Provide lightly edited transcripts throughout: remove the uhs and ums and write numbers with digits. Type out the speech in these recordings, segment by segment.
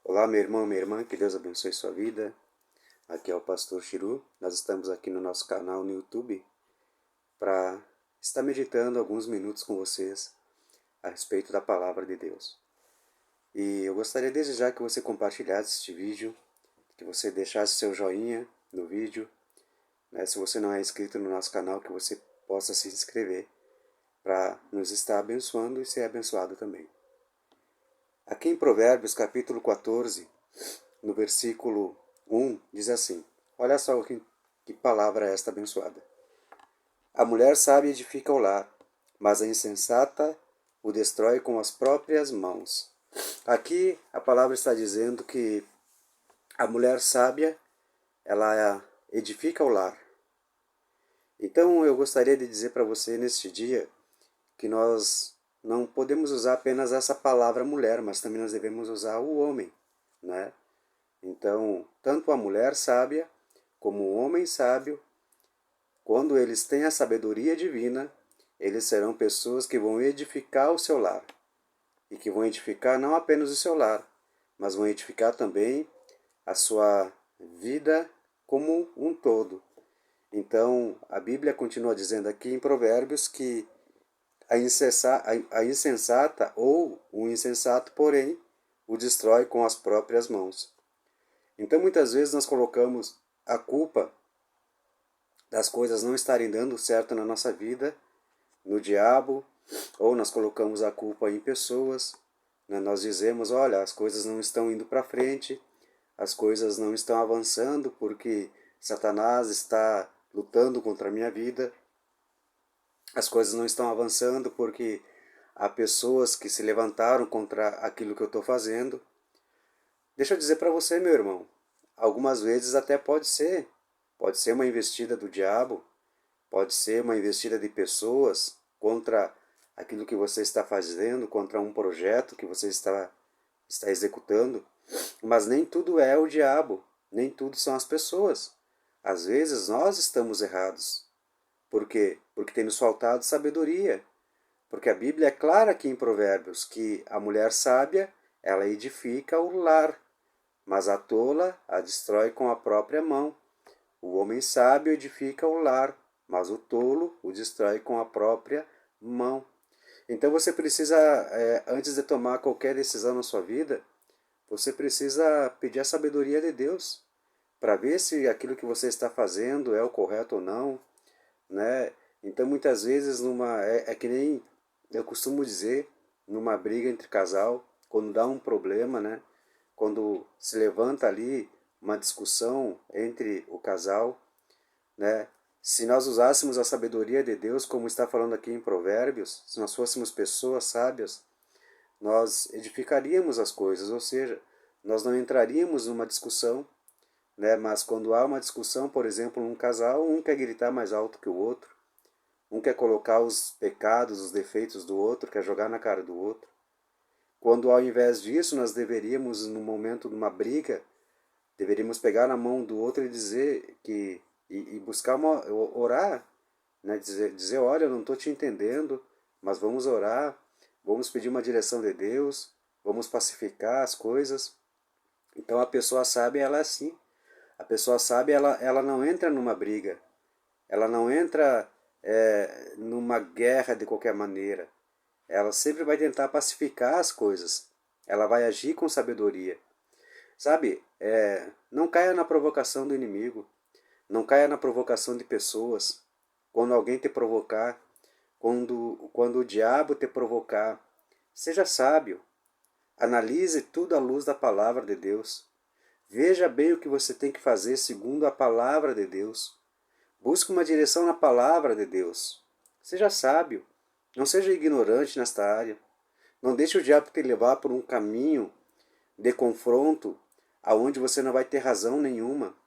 Olá, meu irmão, minha irmã, que Deus abençoe sua vida. Aqui é o Pastor Chiru. Nós estamos aqui no nosso canal no YouTube para estar meditando alguns minutos com vocês a respeito da Palavra de Deus. E eu gostaria desde já que você compartilhasse este vídeo, que você deixasse seu joinha no vídeo, né? Se você não é inscrito no nosso canal, que você possa se inscrever para nos estar abençoando e ser abençoado também. Aqui em Provérbios, capítulo 14, no versículo 1, diz assim: olha só que palavra é esta abençoada. A mulher sábia edifica o lar, mas a insensata o destrói com as próprias mãos. Aqui a palavra está dizendo que a mulher sábia, ela edifica o lar. Então eu gostaria de dizer para você neste dia que nós não podemos usar apenas essa palavra mulher, mas também nós devemos usar o homem, né? Então, tanto a mulher sábia como o homem sábio, quando eles têm a sabedoria divina, eles serão pessoas que vão edificar o seu lar. E que vão edificar não apenas o seu lar, mas vão edificar também a sua vida como um todo. Então, a Bíblia continua dizendo aqui em Provérbios que a insensata ou o insensato, porém, o destrói com as próprias mãos. Então, muitas vezes nós colocamos a culpa das coisas não estarem dando certo na nossa vida no diabo, ou nós colocamos a culpa em pessoas, né? Nós dizemos, olha, as coisas não estão indo para frente, as coisas não estão avançando porque Satanás está lutando contra a minha vida, as coisas não estão avançando porque há pessoas que se levantaram contra aquilo que eu estou fazendo. Deixa eu dizer para você, meu irmão, algumas vezes até pode ser uma investida do diabo, pode ser uma investida de pessoas contra aquilo que você está fazendo, contra um projeto que você está executando, mas nem tudo é o diabo, nem tudo são as pessoas. Às vezes nós estamos errados. Por quê? Porque tem nos faltado sabedoria. Porque a Bíblia é clara aqui em Provérbios que a mulher sábia, ela edifica o lar, mas a tola a destrói com a própria mão. O homem sábio edifica o lar, mas o tolo o destrói com a própria mão. Então você precisa, antes de tomar qualquer decisão na sua vida, você precisa pedir a sabedoria de Deus para ver se aquilo que você está fazendo é o correto ou não, né? Então muitas vezes é que nem eu costumo dizer, numa briga entre casal, quando dá um problema, né? Quando se levanta ali uma discussão entre o casal, né? Se nós usássemos a sabedoria de Deus, como está falando aqui em Provérbios, se nós fôssemos pessoas sábias, nós edificaríamos as coisas, ou seja, nós não entraríamos numa discussão, né? Mas quando há uma discussão, por exemplo, num casal, um quer gritar mais alto que o outro, um quer colocar os pecados, os defeitos do outro, quer jogar na cara do outro. Quando ao invés disso nós deveríamos, no momento de uma briga, deveríamos pegar na mão do outro e dizer que e buscar orar, né? Dizer, olha, eu não estou te entendendo, mas vamos orar, vamos pedir uma direção de Deus, vamos pacificar as coisas. Então a pessoa sábia, ela é assim. A pessoa sábia, ela não entra numa briga, ela não entra numa guerra de qualquer maneira. Ela sempre vai tentar pacificar as coisas. Ela vai agir com sabedoria. Sabe, não caia na provocação do inimigo. Não caia na provocação de pessoas. Quando alguém te provocar, quando o diabo te provocar, seja sábio. Analise tudo à luz da palavra de Deus. Veja bem o que você tem que fazer segundo a palavra de Deus. Busque uma direção na palavra de Deus. Seja sábio. Não seja ignorante nesta área. Não deixe o diabo te levar por um caminho de confronto aonde você não vai ter razão nenhuma.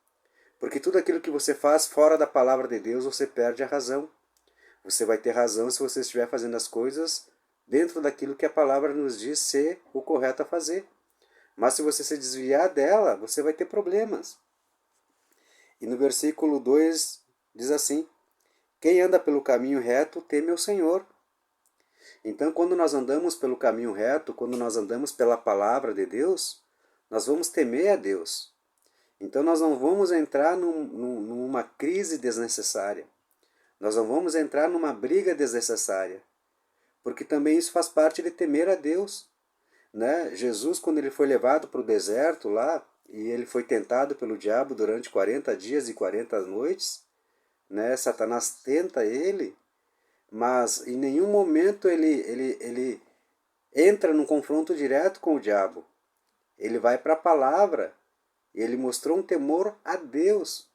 Porque tudo aquilo que você faz fora da palavra de Deus, você perde a razão. Você vai ter razão se você estiver fazendo as coisas dentro daquilo que a palavra nos diz ser o correto a fazer. Mas se você se desviar dela, você vai ter problemas. E no versículo 2 diz assim: quem anda pelo caminho reto teme ao Senhor. Então, quando nós andamos pelo caminho reto, quando nós andamos pela palavra de Deus, nós vamos temer a Deus. Então nós não vamos entrar numa crise desnecessária. Nós não vamos entrar numa briga desnecessária. Porque também isso faz parte de temer a Deus. Né? Jesus, quando ele foi levado para o deserto lá, e ele foi tentado pelo diabo durante 40 dias e 40 noites, né? Satanás tenta ele, mas em nenhum momento ele entra num confronto direto com o diabo. Ele vai para a palavra, e ele mostrou um temor a Deus.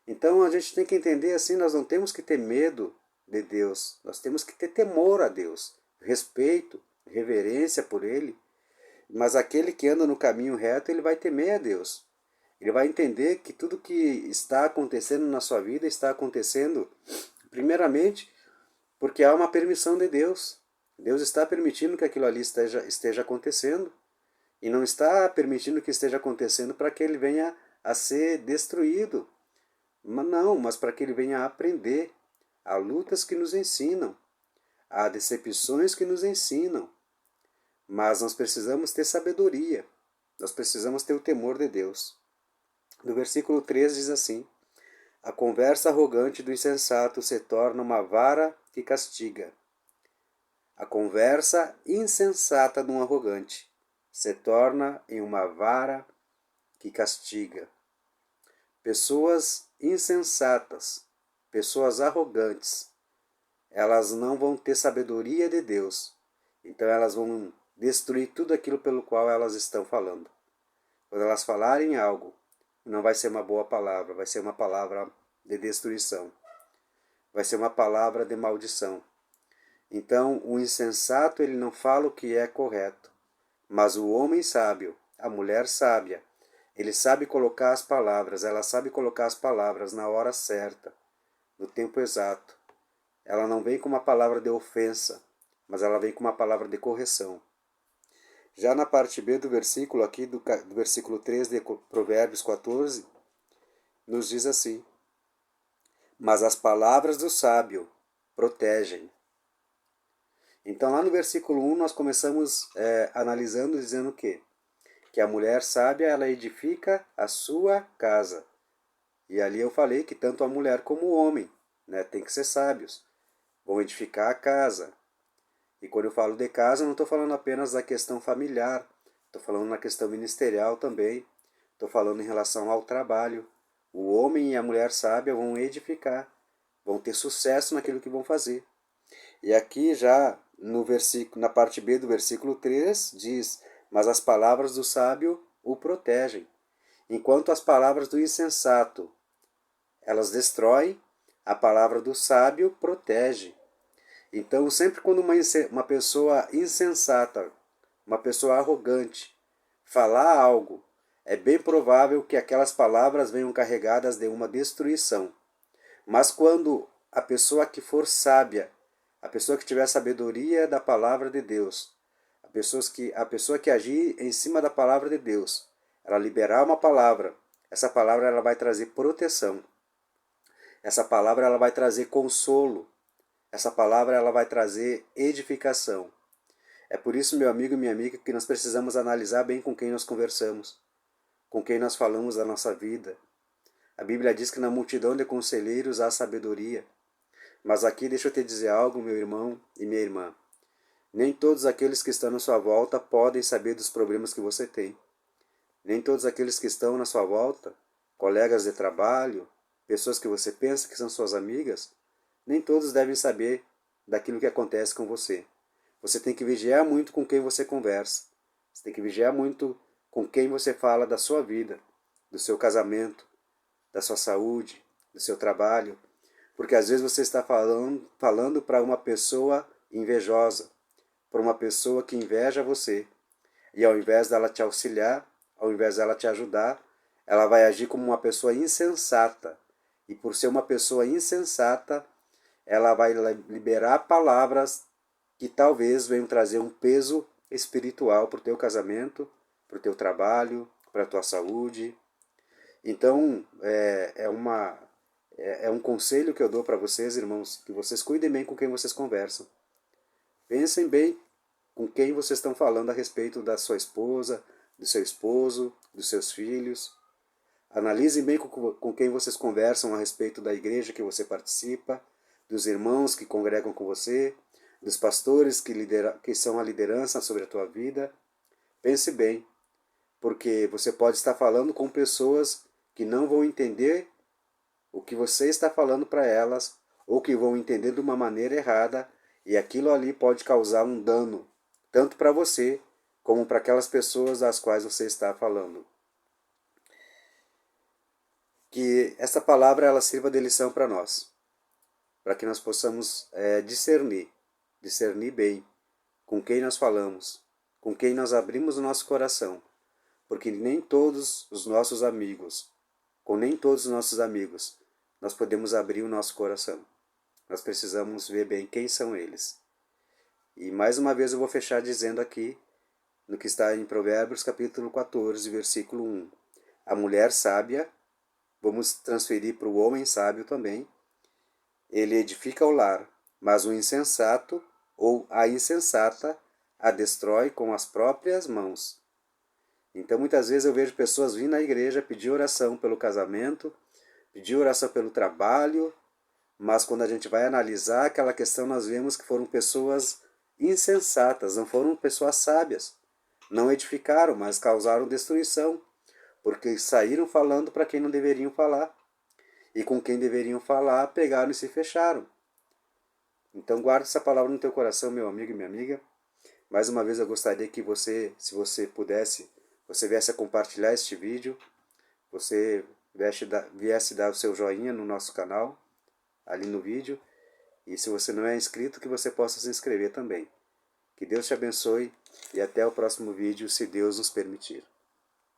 Então a gente tem que entender assim, nós não temos que ter medo de Deus, nós temos que ter temor a Deus, respeito, reverência por Ele. Mas aquele que anda no caminho reto, ele vai temer a Deus. Ele vai entender que tudo que está acontecendo na sua vida está acontecendo, primeiramente, porque há uma permissão de Deus. Deus está permitindo que aquilo ali esteja acontecendo. E não está permitindo que esteja acontecendo para que ele venha a ser destruído. Mas não, mas para que ele venha a aprender. Há lutas que nos ensinam. Há decepções que nos ensinam. Mas nós precisamos ter sabedoria. Nós precisamos ter o temor de Deus. No versículo 3 diz assim: a conversa arrogante do insensato se torna uma vara que castiga. A conversa insensata de um arrogante se torna em uma vara que castiga. Pessoas insensatas, pessoas arrogantes, elas não vão ter sabedoria de Deus. Então elas vão destruir tudo aquilo pelo qual elas estão falando. Quando elas falarem algo, não vai ser uma boa palavra, vai ser uma palavra de destruição. Vai ser uma palavra de maldição. Então o insensato ele não fala o que é correto. Mas o homem sábio, a mulher sábia, ele sabe colocar as palavras, ela sabe colocar as palavras na hora certa, no tempo exato. Ela não vem com uma palavra de ofensa, mas ela vem com uma palavra de correção. Já na parte B do versículo, aqui do versículo 3 de Provérbios 14, nos diz assim: mas as palavras do sábio protegem. Então lá no versículo 1 nós começamos analisando, dizendo o quê? Que a mulher sábia, ela edifica a sua casa. E ali eu falei que tanto a mulher como o homem, né, tem que ser sábios. Vão edificar a casa. E quando eu falo de casa, eu não estou falando apenas da questão familiar. Estou falando na questão ministerial também. Estou falando em relação ao trabalho. O homem e a mulher sábia vão edificar. Vão ter sucesso naquilo que vão fazer. E aqui já no versículo, na parte B do versículo 3 diz: mas as palavras do sábio o protegem, enquanto as palavras do insensato elas destroem, a palavra do sábio protege. Então sempre quando uma pessoa insensata, uma pessoa arrogante, falar algo, é bem provável que aquelas palavras venham carregadas de uma destruição. Mas quando a pessoa que for sábia, a pessoa que tiver sabedoria da palavra de Deus, a pessoa que agir em cima da palavra de Deus, ela liberar uma palavra, essa palavra ela vai trazer proteção. Essa palavra ela vai trazer consolo. Essa palavra ela vai trazer edificação. É por isso, meu amigo e minha amiga, que nós precisamos analisar bem com quem nós conversamos, com quem nós falamos da nossa vida. A Bíblia diz que na multidão de conselheiros há sabedoria. Mas aqui deixa eu te dizer algo, meu irmão e minha irmã. Nem todos aqueles que estão na sua volta podem saber dos problemas que você tem. Nem todos aqueles que estão na sua volta, colegas de trabalho, pessoas que você pensa que são suas amigas, nem todos devem saber daquilo que acontece com você. Você tem que vigiar muito com quem você conversa. Você tem que vigiar muito com quem você fala da sua vida, do seu casamento, da sua saúde, do seu trabalho. Porque às vezes você está falando para uma pessoa invejosa, para uma pessoa que inveja você. E ao invés dela te auxiliar, ao invés dela te ajudar, ela vai agir como uma pessoa insensata. E por ser uma pessoa insensata, ela vai liberar palavras que talvez venham trazer um peso espiritual para o teu casamento, para o teu trabalho, para a tua saúde. Então, é um conselho que eu dou para vocês, irmãos, que vocês cuidem bem com quem vocês conversam. Pensem bem com quem vocês estão falando a respeito da sua esposa, do seu esposo, dos seus filhos. Analisem bem com quem vocês conversam a respeito da igreja que você participa, dos irmãos que congregam com você, dos pastores que são a liderança sobre a tua vida. Pense bem, porque você pode estar falando com pessoas que não vão entender o que você está falando para elas, ou que vão entender de uma maneira errada, e aquilo ali pode causar um dano, tanto para você, como para aquelas pessoas às quais você está falando. Que essa palavra ela sirva de lição para nós, para que nós possamos discernir bem com quem nós falamos, com quem nós abrimos o nosso coração, porque nem todos os nossos amigos, com nem todos os nossos amigos, nós podemos abrir o nosso coração. Nós precisamos ver bem quem são eles. E mais uma vez eu vou fechar dizendo aqui, no que está em Provérbios capítulo 14, versículo 1. A mulher sábia, vamos transferir para o homem sábio também, ele edifica o lar, mas o insensato ou a insensata a destrói com as próprias mãos. Então muitas vezes eu vejo pessoas vindo na igreja pedir oração pelo casamento, pedir oração pelo trabalho, mas quando a gente vai analisar aquela questão, nós vemos que foram pessoas insensatas, não foram pessoas sábias. Não edificaram, mas causaram destruição, porque saíram falando para quem não deveriam falar. E com quem deveriam falar, pegaram e se fecharam. Então guarde essa palavra no teu coração, meu amigo e minha amiga. Mais uma vez eu gostaria que você, se você pudesse, você viesse a compartilhar este vídeo, você viesse dar o seu joinha no nosso canal, ali no vídeo, e se você não é inscrito, que você possa se inscrever também. Que Deus te abençoe e até o próximo vídeo, se Deus nos permitir.